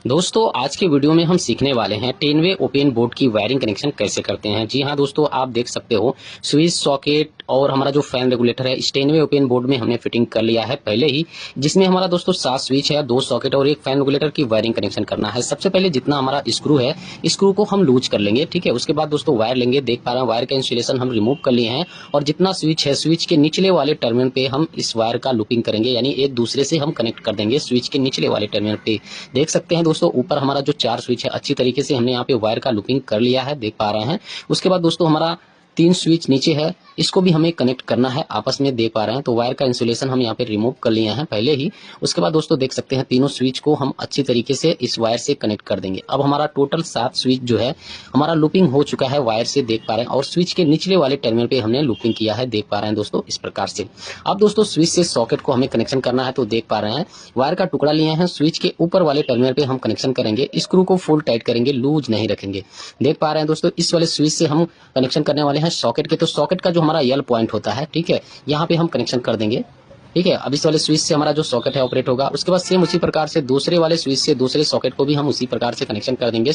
दोस्तों आज के वीडियो में हम सीखने वाले हैं 10 वे ओपन बोर्ड की वायरिंग कनेक्शन कैसे करते हैं। जी हां दोस्तों, आप देख सकते हो स्विच सॉकेट और हमारा जो फैन रेगुलेटर है इस 10 वे ओपन बोर्ड में हमने फिटिंग कर लिया है पहले ही, जिसमें हमारा दोस्तों 7 स्विच है, 2 सॉकेट और एक फैन रेगुलेटर की वायरिंग कनेक्शन करना है। सबसे पहले जितना हमारा स्क्रू है, स्क्रू को हम लूज कर लेंगे, ठीक है। उसके बाद दोस्तों वायर लेंगे, देख पा रहे हैं वायर का इंसुलेशन हम रिमूव कर लिए हैं और जितना स्विच है स्विच के निचले वाले टर्मिनल पे हम इस वायर का लूपिंग करेंगे, यानी एक दूसरे से हम कनेक्ट कर देंगे स्विच के निचले वाले टर्मिनल पे। देख सकते हैं दोस्तों ऊपर हमारा जो 4 स्विच है अच्छी तरीके से हमने यहाँ पे वायर का लूपिंग कर लिया है, देख पा रहे हैं। उसके बाद दोस्तों हमारा 3 स्विच नीचे है, इसको भी हमें कनेक्ट करना है आपस में, देख पा रहे हैं। तो वायर का इंसुलेशन हम यहाँ पे रिमूव कर लिए हैं पहले ही। उसके बाद दोस्तों देख सकते हैं तीनों स्विच को हम अच्छी तरीके से इस वायर से कनेक्ट कर देंगे। अब हमारा टोटल 7 स्विच जो है हमारा लूपिंग हो चुका है वायर से, देख पा रहे हैं। और स्विच के निचले वाले टर्मिनल पे हमने लूपिंग किया है, देख पा रहे हैं दोस्तों इस प्रकार से। अब दोस्तों स्विच से सॉकेट को हमें कनेक्शन करना है, तो देख पा रहे हैं वायर का टुकड़ा लिए हैं, स्विच के ऊपर वाले टर्मिनल पे हम कनेक्शन करेंगे, स्क्रू को फुल टाइट करेंगे, लूज नहीं रखेंगे। देख पा रहे हैं दोस्तों इस वाले स्विच से हम कनेक्शन करने वाले हैं सॉकेट के। तो सॉकेट का जो हमारा यल पॉइंट होता है, ठीक है, यहाँ पे हम कनेक्शन कर देंगे, ठीक है। अब इस वाले स्विच से हमारा जो सॉकेट है ऑपरेट होगा। उसके बाद सेम उसी प्रकार से दूसरे वाले स्विच से दूसरे सॉकेट को भी हम उसी प्रकार से कनेक्शन कर देंगे।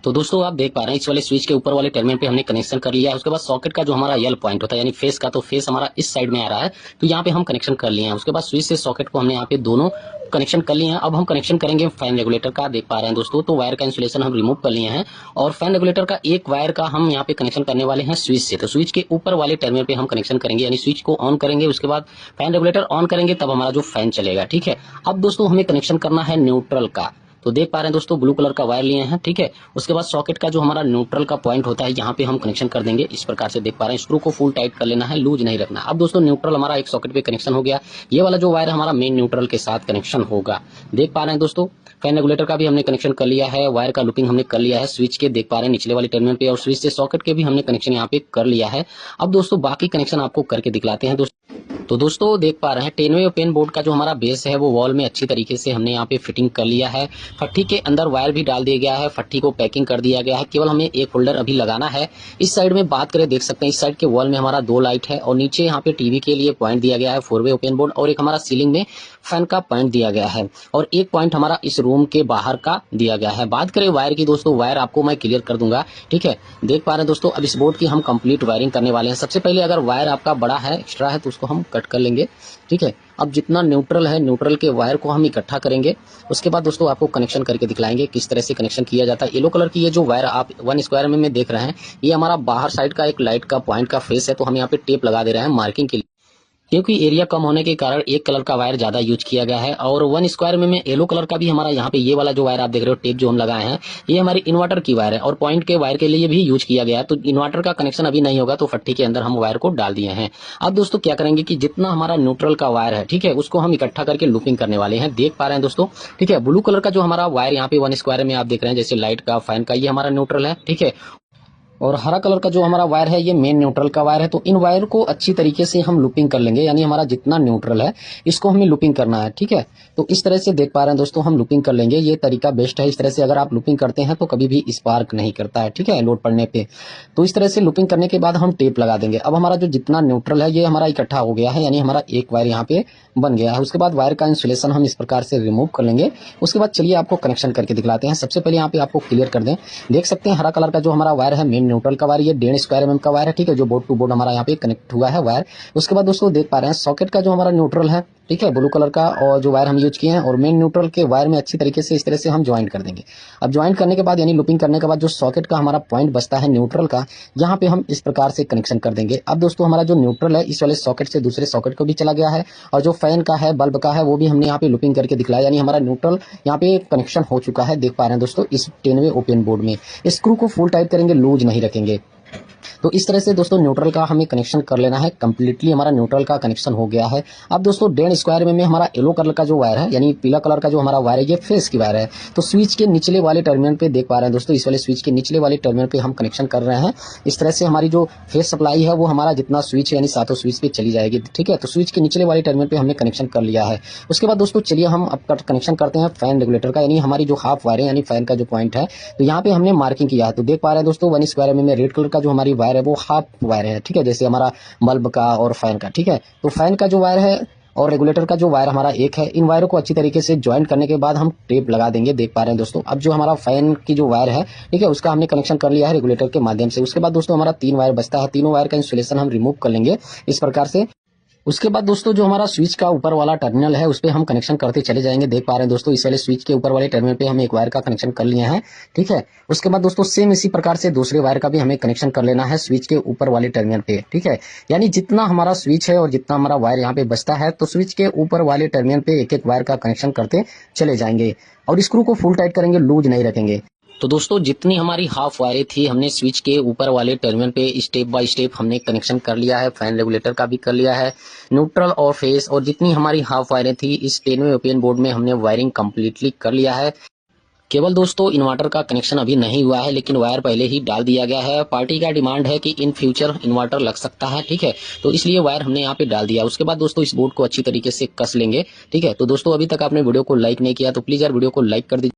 तो दोस्तों आप देख पा रहे हैं इस वाले स्विच के ऊपर वाले टर्मिनल पे हमने कनेक्शन कर लिया है। उसके बाद सॉकेट का जो हमारा यल पॉइंट होता है यानी फेस का, तो फेस हमारा इस साइड में आ रहा है, तो यहाँ पे हम कनेक्शन कर लिए हैं। उसके बाद स्विच से सॉकेट को हमने यहाँ पे दोनों कनेक्शन कर लिए हैं। अब हम कनेक्शन करेंगे फैन रेगुलेटर का, देख पा रहे हैं दोस्तों। तो वायर का इंसुलेशन हम रिमूव कर लिए हैं और फैन रेगुलेटर का एक वायर का हम यहाँ पे कनेक्शन करने वाले हैं स्विच से। तो स्विच के ऊपर वाले टर्मिनल पे हम कनेक्शन करेंगे, यानी स्विच को ऑन करेंगे, उसके बाद फैन रेगुलेटर ऑन करेंगे, तब हमारा जो फैन चलेगा, ठीक है। अब दोस्तों हमें कनेक्शन करना है न्यूट्रल का, तो देख पा रहे हैं दोस्तों ब्लू कलर का वायर लिए हैं, ठीक है। उसके बाद सॉकेट का जो हमारा न्यूट्रल का पॉइंट होता है यहाँ पे हम कनेक्शन कर देंगे इस प्रकार से, देख पा रहे हैं। स्क्रू को फुल टाइट कर लेना है, लूज नहीं रखना। अब दोस्तों न्यूट्रल हमारा एक सॉकेट पे कनेक्शन हो गया, ये वाला जो वायर हमारा मेन न्यूट्रल के साथ कनेक्शन होगा, देख पा रहे हैं दोस्तों। फैन रेगुलेटर का भी हमने कनेक्शन कर लिया है, वायर का लूपिंग हमने कर लिया है स्विच के, देख पा रहे हैं निचले वाले टर्मिनल पे, और स्विच से सॉकेट के भी हमने कनेक्शन यहाँ पे कर लिया है। अब दोस्तों बाकी कनेक्शन आपको करके दिखलाते हैं दोस्तों। तो दोस्तों देख पा रहे हैं 10 वे ओपन बोर्ड का जो हमारा बेस है वो वॉल में अच्छी तरीके से हमने यहाँ पे फिटिंग कर लिया है। फट्टी के अंदर वायर भी डाल दिया गया है, फट्टी को पैकिंग कर दिया गया है, केवल हमें एक होल्डर अभी लगाना है। इस साइड में बात करें, देख सकते हैं इस साइड के वॉल में हमारा 2 लाइट है और नीचे यहाँ पे टीवी के लिए पॉइंट दिया गया है 4 वे ओपन बोर्ड, और एक हमारा सीलिंग में फैन का पॉइंट दिया गया है, और एक पॉइंट हमारा इस रूम के बाहर का दिया गया है। बात करें वायर की दोस्तों, वायर आपको मैं क्लियर कर दूंगा, ठीक है। देख पा रहे हैं दोस्तों अब इस बोर्ड की हम कंप्लीट वायरिंग करने वाले हैं। सबसे पहले अगर वायर आपका बड़ा है, एक्स्ट्रा है, तो उसको हम कट कर लेंगे, ठीक है। अब जितना न्यूट्रल है, न्यूट्रल के वायर को हम इकट्ठा करेंगे। उसके बाद दोस्तों आपको कनेक्शन करके दिखलाएंगे किस तरह से कनेक्शन किया जाता है। येलो कलर की ये जो वायर आप 1 स्क्वायर में देख रहे हैं, ये हमारा बाहर साइड का एक लाइट का पॉइंट का फेस है, तो हम यहाँ पे टेप लगा दे रहे हैं मार्किंग के लिए, क्योंकि एरिया कम होने के कारण एक कलर का वायर ज्यादा यूज किया गया है। और 1 स्क्वायर में येलो कलर का भी हमारा यहाँ पे ये वाला जो वायर आप देख रहे हो टेप जो हम लगाए हैं, ये हमारी इन्वर्टर की वायर है और पॉइंट के वायर के लिए भी यूज किया गया है। तो इन्वर्टर का कनेक्शन अभी नहीं होगा, तो फट्टी के अंदर हम वायर को डाल दिए हैं। अब दोस्तों क्या करेंगे कि जितना हमारा न्यूट्रल का वायर है, ठीक है, उसको हम इकट्ठा करके लूपिंग करने वाले हैं, देख पा रहे हैं दोस्तों, ठीक है। ब्लू कलर का जो हमारा वायर यहाँ पे 1 स्क्वायर में आप देख रहे हैं, जैसे लाइट का, फैन का, ये हमारा न्यूट्रल है, ठीक है। और हरा कलर का जो हमारा वायर है ये मेन न्यूट्रल का वायर है। तो इन वायर को अच्छी तरीके से हम लूपिंग कर लेंगे, यानी हमारा जितना न्यूट्रल है इसको हमें लूपिंग करना है, ठीक है। तो इस तरह से देख पा रहे हैं दोस्तों हम लूपिंग कर लेंगे, ये तरीका बेस्ट है। इस तरह से अगर आप लूपिंग करते हैं तो कभी भी स्पार्क नहीं करता है, ठीक है, लोड पड़ने पे। तो इस तरह से लूपिंग करने के बाद हम टेप लगा देंगे। अब हमारा जो जितना न्यूट्रल है ये हमारा इकट्ठा हो गया है, यानी हमारा एक वायर यहाँ पे बन गया है। उसके बाद वायर का इंसुलेशन हम इस प्रकार से रिमूव कर लेंगे। उसके बाद चलिए आपको कनेक्शन करके दिखलाते हैं। सबसे पहले यहाँ पे आपको क्लियर कर दें, देख सकते हैं हरा कलर का जो हमारा वायर है मेन न्यूट्रल का वायर, ये 1.5 स्क्वायर mm का वायर है, ठीक है, जो बोर्ड टू बोर्ड हमारा यहाँ पे कनेक्ट हुआ है वायर। उसके बाद दोस्तों देख पा रहे हैं सॉकेट का जो हमारा न्यूट्रल है, ठीक है, ब्लू कलर का, और जो वायर हम यूज किए हैं, और मेन न्यूट्रल के वायर में अच्छी तरीके से इस तरह से हम ज्वाइन कर देंगे। अब ज्वाइन करने के बाद यानी लूपिंग करने के बाद जो सॉकेट का हमारा पॉइंट बचता है न्यूट्रल का, यहाँ पे हम इस प्रकार से कनेक्शन कर देंगे। अब दोस्तों हमारा जो न्यूट्रल है इस वाले सॉकेट से दूसरे सॉकेट को भी चला गया है, और जो फैन का है, बल्ब का है, वो भी हमने यहाँ पे लूपिंग करके दिखलाया, यानी हमारा न्यूट्रल यहाँ पे कनेक्शन हो चुका है, देख पा रहे हैं दोस्तों इस 10 वे ओपन बोर्ड में। स्क्रू को फुल टाइट करेंगे, लूज नहीं रखेंगे। तो इस तरह से दोस्तों न्यूट्रल का हमें कनेक्शन कर लेना है, कंप्लीटली हमारा न्यूट्रल का कनेक्शन हो गया है। अब दोस्तों 1.5 स्क्वायर में हमारा येलो कलर का जो वायर है, यानी पीला कलर का जो हमारा वायर है, ये फेस की वायर है। तो स्विच के निचले वाले टर्मिनल पे देख पा रहे हैं दोस्तों, इस वाले स्विच के निचले वाले टर्मिनल पे हम कनेक्शन कर रहे हैं। इस तरह से हमारी जो फेस सप्लाई है वो हमारा जितना स्विच है यानी 7 स्विच पे चली जाएगी, ठीक है। तो स्विच के निचले वाले टर्मिनल पे हमने कनेक्शन कर लिया है। उसके बाद दोस्तों चलिए हम अब कनेक्शन करते हैं फैन रेगुलेटर का, यानी हमारी जो हाफ वायर है, यानी फैन का जो पॉइंट है, तो यहाँ पे हमने मार्किंग किया है। तो देख पा रहे हैं दोस्तों 1 स्क्वायर में रेड कलर का जो हमारी वायर है वो हाफ वायर है, ठीक है, जैसे हमारा बल्ब का और फैन का, ठीक है। तो फैन का जो वायर है और रेगुलेटर का जो वायर हमारा एक है, इन वायरों को अच्छी तरीके से ज्वाइंट करने के बाद हम टेप लगा देंगे। देख पा रहे हैं दोस्तों, अब जो हमारा फैन की जो वायर है, ठीक है, उसका हमने कनेक्शन कर लिया है रेगुलेटर के माध्यम से। उसके बाद दोस्तों हमारा 3 वायर बचता है, तीनों वायर का इंसुलेशन हम रिमूव कर लेंगे इस प्रकार से। उसके बाद दोस्तों जो हमारा स्विच का ऊपर वाला टर्मिनल है, उस पे हम कनेक्शन करते चले जाएंगे। देख पा रहे हैं दोस्तों, इस वाले स्विच के ऊपर वाले टर्मिनल पे हम एक वायर का कनेक्शन कर लिए हैं, ठीक है। उसके बाद दोस्तों सेम इसी प्रकार से दूसरे वायर का भी हमें कनेक्शन कर लेना है स्विच के ऊपर वाले टर्मिनल पे, ठीक है। यानी जितना हमारा स्विच है और जितना हमारा वायर यहाँ पे बचता है, तो स्विच के ऊपर वाले टर्मिनल पे एक एक वायर का कनेक्शन करते चले जाएंगे और स्क्रू को फुल टाइट करेंगे, लूज नहीं रखेंगे। तो दोस्तों जितनी हमारी हाफ वायरें थी, हमने स्विच के ऊपर वाले टर्मिनल पे स्टेप बाय स्टेप हमने कनेक्शन कर लिया है। फैन रेगुलेटर का भी कर लिया है, न्यूट्रल और फेस, और जितनी हमारी हाफ वायरें थी इस 10वे ओपन बोर्ड में हमने वायरिंग कंप्लीटली कर लिया है। केवल दोस्तों इन्वर्टर का कनेक्शन अभी नहीं हुआ है, लेकिन वायर पहले ही डाल दिया गया है। पार्टी का डिमांड है कि इन फ्यूचर इन्वर्टर लग सकता है, ठीक है, तो इसलिए वायर हमने यहाँ पे डाल दिया। उसके बाद दोस्तों इस बोर्ड को अच्छी तरीके से कस लेंगे, ठीक है। तो दोस्तों अभी तक आपने वीडियो को लाइक नहीं किया तो प्लीज यार वीडियो को लाइक कर दीजिए।